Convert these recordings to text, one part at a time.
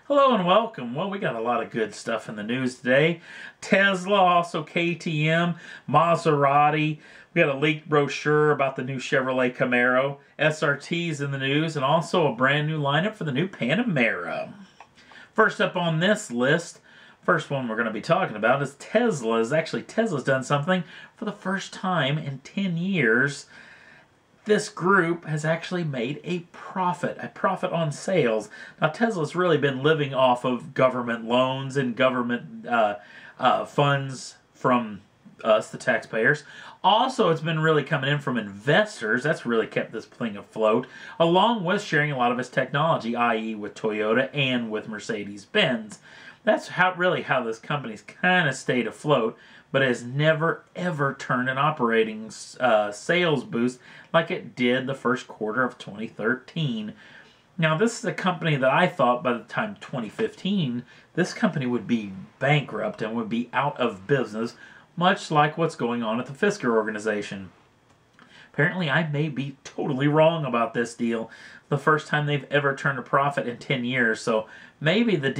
Hello and welcome. Well, we got a lot of good stuff in the news today. Tesla, also KTM, Maserati. We got a leaked brochure about the new Chevrolet Camaro. SRT's in the news, and also a brand new lineup for the new Panamera. First up on this list, first one we're going to be talking about is Tesla. Tesla's done something for the first time in 10 years. This group has actually made a profit on sales. Now, Tesla's really been living off of government loans and government funds from us, the taxpayers. Also, it's been really coming in from investors. That's really kept this thing afloat, along with sharing a lot of its technology, i.e. with Toyota and with Mercedes-Benz. That's really how this company's kind of stayed afloat, but has never, ever turned an operating sales boost like it did the first quarter of 2013. Now, this is a company that I thought by the time 2015, this company would be bankrupt and would be out of business, much like what's going on at the Fisker organization. Apparently, I may be totally wrong about this deal. The first time they've ever turned a profit in 10 years. So maybe the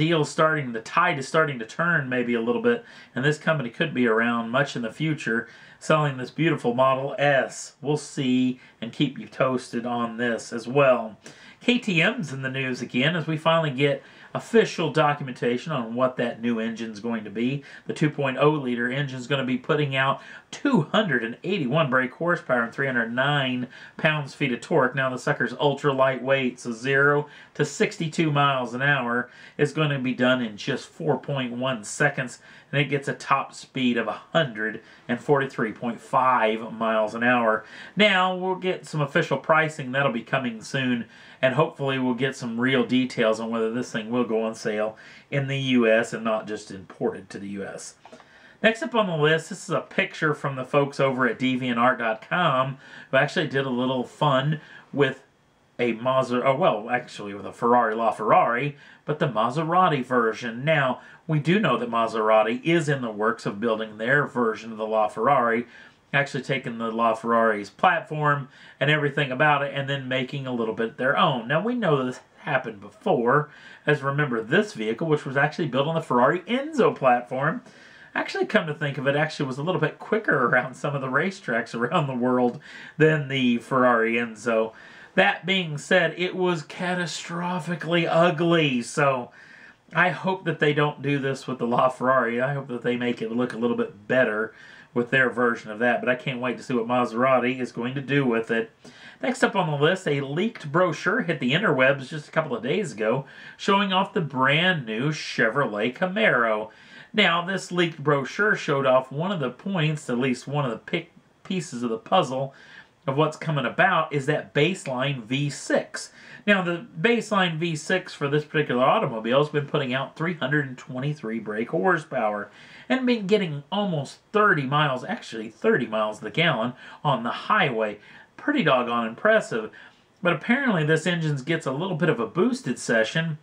tide is starting to turn maybe a little bit, and this company could be around much in the future selling this beautiful Model S. We'll see and keep you toasted on this as well. KTM's in the news again as we finally get official documentation on what that new engine's going to be. The 2.0 liter engine's going to be putting out 281 brake horsepower and 309 pounds-feet of torque. Now, the sucker's ultra lightweight, so 0 to 62 miles an hour is going to be done in just 4.1 seconds, and it gets a top speed of 143.5 miles an hour. Now, we'll get some official pricing. That'll be coming soon, and hopefully we'll get some real details on whether this thing will go on sale in the U.S. and not just imported to the U.S. Next up on the list, this is a picture from the folks over at DeviantArt.com who actually did a little fun with a with a Ferrari LaFerrari, but the Maserati version. Now, we do know that Maserati is in the works of building their version of the LaFerrari, actually taking the LaFerrari's platform and everything about it and then making a little bit their own. Now, we know this happened before, as remember this vehicle, which was actually built on the Ferrari Enzo platform, actually, come to think of it, actually was a little bit quicker around some of the racetracks around the world than the Ferrari Enzo. That being said, it was catastrophically ugly, so I hope that they don't do this with the LaFerrari. I hope that they make it look a little bit better with their version of that, but I can't wait to see what Maserati is going to do with it. Next up on the list, a leaked brochure hit the interwebs just a couple of days ago, showing off the brand new Chevrolet Camaro. Now, this leaked brochure showed off one of the points, at least one of the pieces of the puzzle of what's coming about, is that baseline V6. Now, the baseline V6 for this particular automobile has been putting out 323 brake horsepower and been getting almost 30 miles, actually 30 miles to the gallon on the highway. Pretty doggone impressive. But apparently this engine gets a little bit of a boosted session,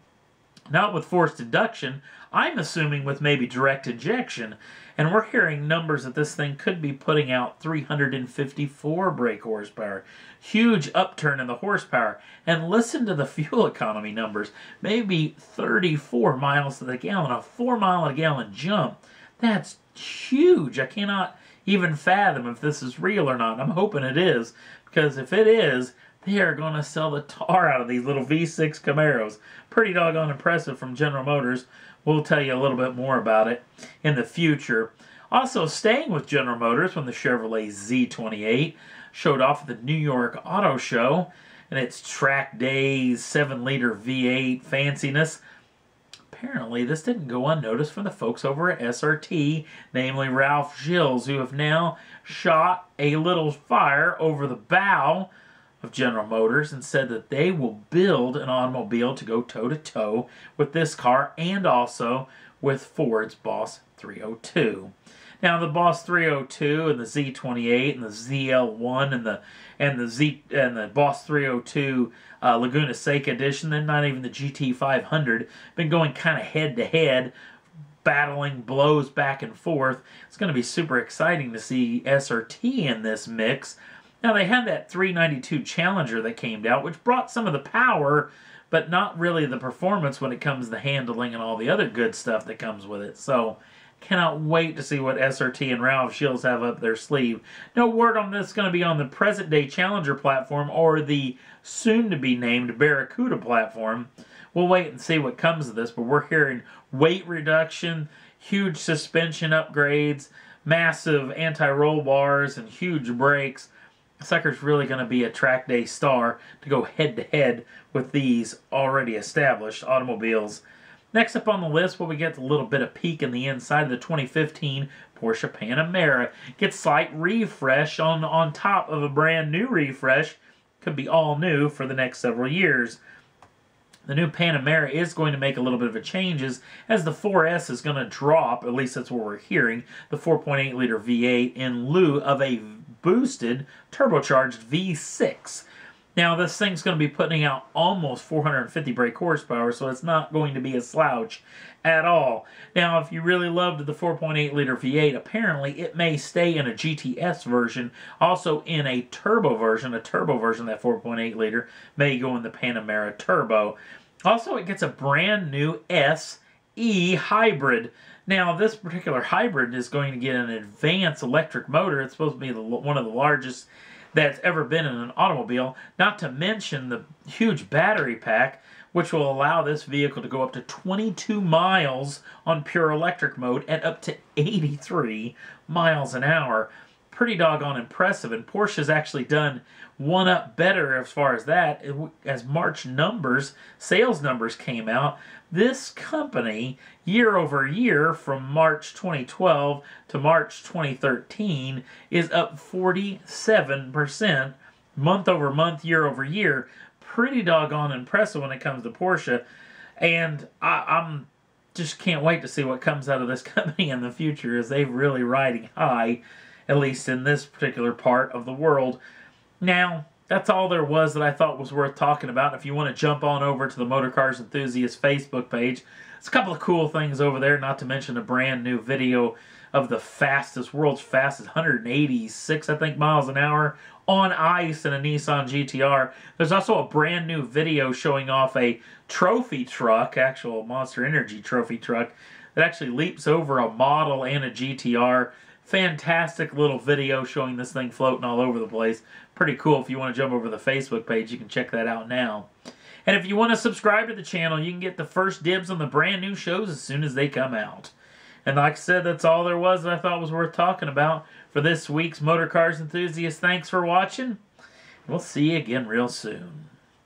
not with forced induction, I'm assuming with maybe direct injection, and we're hearing numbers that this thing could be putting out 354 brake horsepower. Huge upturn in the horsepower. And listen to the fuel economy numbers. Maybe 34 miles to the gallon, a 4 mile a gallon jump. That's huge. I cannot even fathom if this is real or not. I'm hoping it is, because if it is, they are going to sell the tar out of these little V6 Camaros. Pretty doggone impressive from General Motors. We'll tell you a little bit more about it in the future. Also, staying with General Motors, when the Chevrolet Z28 showed off at the New York Auto Show, and its track days 7-liter V8 fanciness. Apparently, this didn't go unnoticed from the folks over at SRT, namely Ralph Gilles, who have now shot a little fire over the bow of General Motors and said that they will build an automobile to go toe-to-toe with this car and also with Ford's Boss 302. Now, the Boss 302 and the Z28 and the ZL1 and the Boss 302 Laguna Seca edition, and not even the GT500, been going kind of head-to-head, battling blows back and forth. It's going to be super exciting to see SRT in this mix. Now, they had that 392 Challenger that came out, which brought some of the power, but not really the performance when it comes to handling and all the other good stuff that comes with it. So, cannot wait to see what SRT and Ralph Shields have up their sleeve. No word on this going to be on the present-day Challenger platform or the soon-to-be-named Barracuda platform. We'll wait and see what comes of this, but we're hearing weight reduction, huge suspension upgrades, massive anti-roll bars, and huge brakes. Sucker's really going to be a track day star to go head-to-head with these already established automobiles. Next up on the list, we get a little bit of peek in the inside of the 2015 Porsche Panamera. Gets slight refresh on top of a brand new refresh. Could be all new for the next several years. The new Panamera is going to make a little bit of changes as the 4S is going to drop, at least that's what we're hearing, the 4.8-liter V8 in lieu of a boosted, turbocharged V6. Now, this thing's going to be putting out almost 450 brake horsepower, so it's not going to be a slouch at all. Now, if you really loved the 4.8-liter V8, apparently it may stay in a GTS version, also in a turbo version. A turbo version of that 4.8-liter may go in the Panamera Turbo. Also, it gets a brand new SE hybrid. Now, this particular hybrid is going to get an advanced electric motor. It's supposed to be one of the largest that's ever been in an automobile, not to mention the huge battery pack, which will allow this vehicle to go up to 22 miles on pure electric mode at up to 83 miles an hour. Pretty doggone impressive, and Porsche's actually done one up better as far as that. As March numbers, sales numbers came out, this company, year over year, from March 2012 to March 2013, is up 47%, month over month, year over year. Pretty doggone impressive when it comes to Porsche, and I'm just can't wait to see what comes out of this company in the future, as they're really riding high, at least in this particular part of the world. Now, that's all there was that I thought was worth talking about. If you want to jump on over to the Motor Cars Enthusiast Facebook page, there's a couple of cool things over there, not to mention a brand new video of the world's fastest 186, I think, miles an hour on ice in a Nissan GTR. There's also a brand new video showing off a trophy truck, actual Monster Energy trophy truck, that actually leaps over a model and a GTR. Fantastic little video showing this thing floating all over the place. Pretty cool. If you want to jump over to the Facebook page, you can check that out now. And if you want to subscribe to the channel, you can get the first dibs on the brand new shows as soon as they come out. And like I said, that's all there was that I thought was worth talking about for this week's Motor Cars Enthusiast. Thanks for watching. We'll see you again real soon.